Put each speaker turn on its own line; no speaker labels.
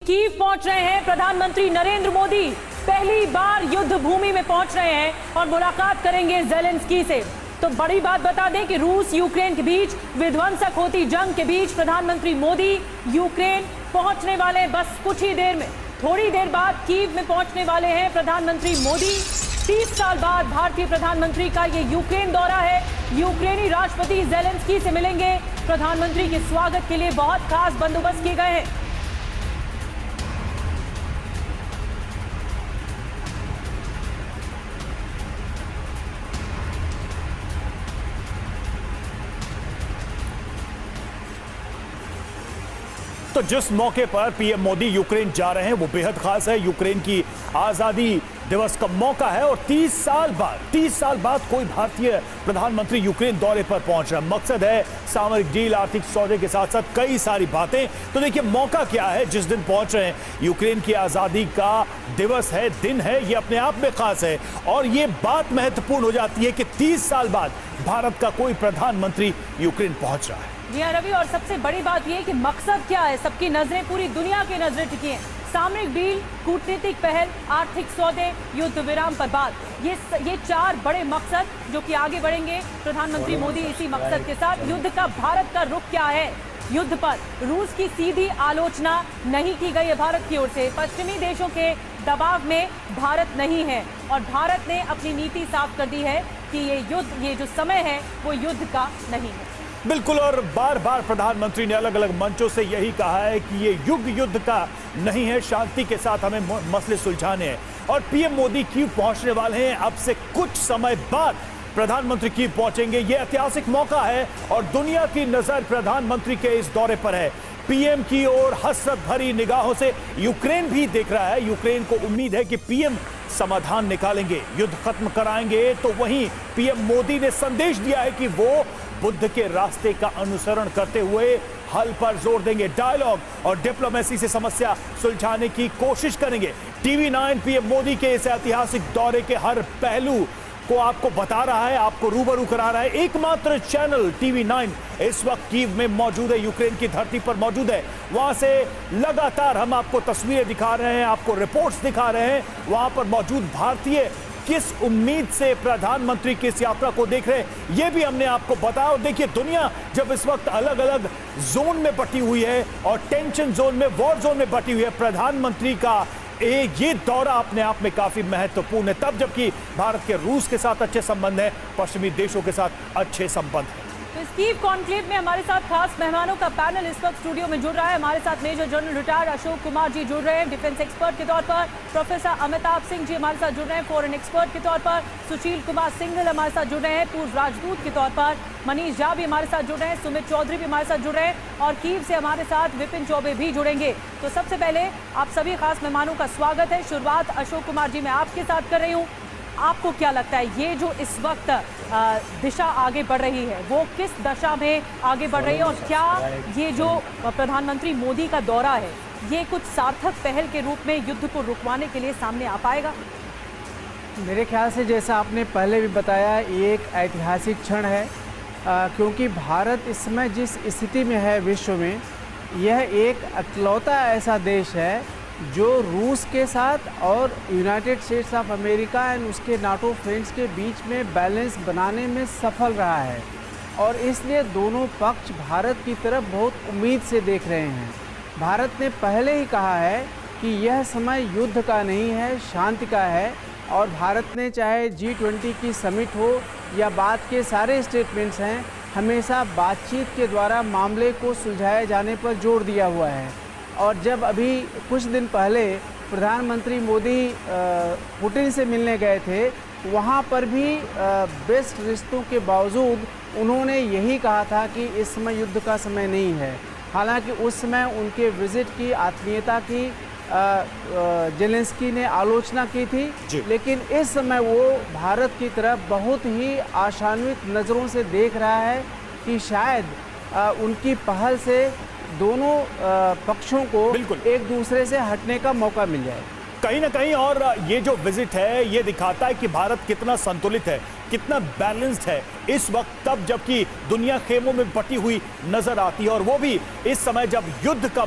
Kyiv पहुंच रहे हैं प्रधानमंत्री नरेंद्र मोदी। पहली बार युद्ध भूमि में पहुंच रहे हैं और मुलाकात करेंगे ज़ेलेंस्की से। तो बड़ी बात बता दें कि रूस यूक्रेन के बीच विध्वंसक होती जंग के बीच प्रधानमंत्री मोदी यूक्रेन पहुंचने वाले हैं बस कुछ ही देर में। थोड़ी देर बाद कीव में पहुंचने वाले हैं प्रधानमंत्री मोदी। 30 साल बाद भारतीय प्रधानमंत्री का ये यूक्रेन दौरा है। यूक्रेनी राष्ट्रपति ज़ेलेंस्की से मिलेंगे। प्रधानमंत्री के स्वागत के लिए बहुत खास बंदोबस्त किए गए हैं।
तो जिस मौके पर पीएम मोदी यूक्रेन जा रहे हैं वो बेहद खास है। यूक्रेन की आजादी दिवस का मौका है और 30 साल बाद कोई भारतीय प्रधानमंत्री यूक्रेन दौरे पर पहुंच रहा है। मकसद है सामरिक डील, आर्थिक सौदे के साथ साथ कई सारी बातें। तो देखिए मौका क्या है जिस दिन पहुंच रहे हैं। यूक्रेन की आजादी का दिवस है, दिन है, ये अपने आप में खास है और ये बात महत्वपूर्ण हो जाती है कि 30 साल बाद भारत का कोई प्रधानमंत्री यूक्रेन पहुंच रहा है।
जी हाँ रवि, और सबसे बड़ी बात यह कि मकसद क्या है। सबकी नजरें, पूरी दुनिया की नजरें टिकी हैं। सामरिक डील, कूटनीतिक पहल, आर्थिक सौदे, युद्ध विराम पर बात, ये 4 बड़े मकसद जो कि आगे बढ़ेंगे प्रधानमंत्री मोदी इसी मकसद के साथ। युद्ध का भारत का रुख क्या है? युद्ध पर रूस की सीधी आलोचना नहीं की गई है भारत की ओर से। पश्चिमी देशों के दबाव में भारत नहीं है और भारत ने अपनी नीति साफ कर दी है कि ये जो समय है वो युद्ध का नहीं है।
बिल्कुल, और बार बार प्रधानमंत्री ने अलग अलग मंचों से यही कहा है कि ये युद्ध का नहीं है, शांति के साथ हमें मसले सुलझाने हैं। और पीएम मोदी कीव पहुंचने वाले हैं। अब से कुछ समय बाद प्रधानमंत्री कीव पहुंचेंगे। ये ऐतिहासिक मौका है और दुनिया की नजर प्रधानमंत्री के इस दौरे पर है। पीएम की ओर हसरत भरी निगाहों से यूक्रेन भी देख रहा है। यूक्रेन को उम्मीद है कि पीएम समाधान निकालेंगे, युद्ध खत्म कराएंगे। तो वहीं पीएम मोदी ने संदेश दिया है कि वो बुद्ध के रास्ते का अनुसरण करते हुए हल पर जोर देंगे, डायलॉग और डिप्लोमेसी से समस्या सुलझाने की कोशिश करेंगे। टीवी 9 पीएम मोदी के इस ऐतिहासिक दौरे के हर पहलू को आपको बता रहा है, आपको रूबरू करा रहा है। एकमात्र चैनल टीवी 9 इस वक्त कीव में मौजूद है, यूक्रेन की धरती पर मौजूद है। वहां से लगातार हम आपको तस्वीरें दिखा रहे हैं, आपको रिपोर्ट्स दिखा रहे हैं। वहां पर मौजूद भारतीय किस उम्मीद से प्रधानमंत्री की इस यात्रा को देख रहे हैं ये भी हमने आपको बताया। और देखिए दुनिया जब इस वक्त अलग अलग जोन में बटी हुई है और टेंशन जोन में, वॉर जोन में बटी हुई है, प्रधानमंत्री का ये दौरा अपने आप में काफी महत्वपूर्ण है। तब जबकि भारत के रूस के साथ अच्छे संबंध है, पश्चिमी देशों के साथ अच्छे संबंध है।
तो इस कीव कॉन्क्लेव में हमारे साथ खास मेहमानों का पैनल इस वक्त स्टूडियो में जुड़ रहा है। हमारे साथ major general retired Ashok Kumar ji जुड़ रहे हैं डिफेंस एक्सपर्ट के तौर पर। प्रोफेसर अमिताभ सिंह जी हमारे साथ जुड़ रहे हैं फॉरेन एक्सपर्ट के तौर पर। सुशील कुमार सिंघल हमारे साथ जुड़ रहे हैं पूर्व राजदूत के तौर पर। मनीष झा भी हमारे साथ जुड़ रहे हैं। सुमित चौधरी भी हमारे साथ जुड़ रहे हैं और कीव से हमारे साथ विपिन चौबे भी जुड़ेंगे। तो सबसे पहले आप सभी खास मेहमानों का स्वागत है। शुरुआत अशोक कुमार जी मैं आपके साथ कर रही हूँ। आपको क्या लगता है ये जो इस वक्त दिशा आगे बढ़ रही है वो किस दशा में आगे बढ़ रही है और क्या ये जो प्रधानमंत्री मोदी का दौरा है ये कुछ सार्थक पहल के रूप में युद्ध को रुकवाने के लिए सामने आ पाएगा?
मेरे ख्याल से जैसा आपने पहले भी बताया ये एक ऐतिहासिक क्षण है क्योंकि भारत इस समय जिस स्थिति में है विश्व में, यह एक इकलौता ऐसा देश है जो रूस के साथ और United states of America and उसके नाटो फ्रेंड्स के बीच में बैलेंस बनाने में सफल रहा है और इसलिए दोनों पक्ष भारत की तरफ बहुत उम्मीद से देख रहे हैं। भारत ने पहले ही कहा है कि यह समय युद्ध का नहीं है, शांति का है और भारत ने चाहे G20 की समिट हो या बाद के सारे स्टेटमेंट्स हैं, हमेशा बातचीत के द्वारा मामले को सुलझाए जाने पर जोर दिया हुआ है। और जब अभी कुछ दिन पहले प्रधानमंत्री मोदी पुतिन से मिलने गए थे, वहाँ पर भी बेस्ट रिश्तों के बावजूद उन्होंने यही कहा था कि इस समय युद्ध का समय नहीं है। हालांकि उस समय उनके विजिट की आत्मीयता की ज़ेलेंस्की ने आलोचना की थी, लेकिन इस समय वो भारत की तरफ बहुत ही आशान्वित नज़रों से देख रहा है कि शायद उनकी पहल से दोनों पक्षों को एक दूसरे से हटने का मौका मिल जाए
कहीं ना कहीं। और ये जो विजिट है ये दिखाता है कि भारत कितना संतुलित है, कितना बैलेंस्ड है इस वक्त, तब जबकि दुनिया खेमों में बटी हुई नजर आती है और वो भी इस समय जब युद्ध का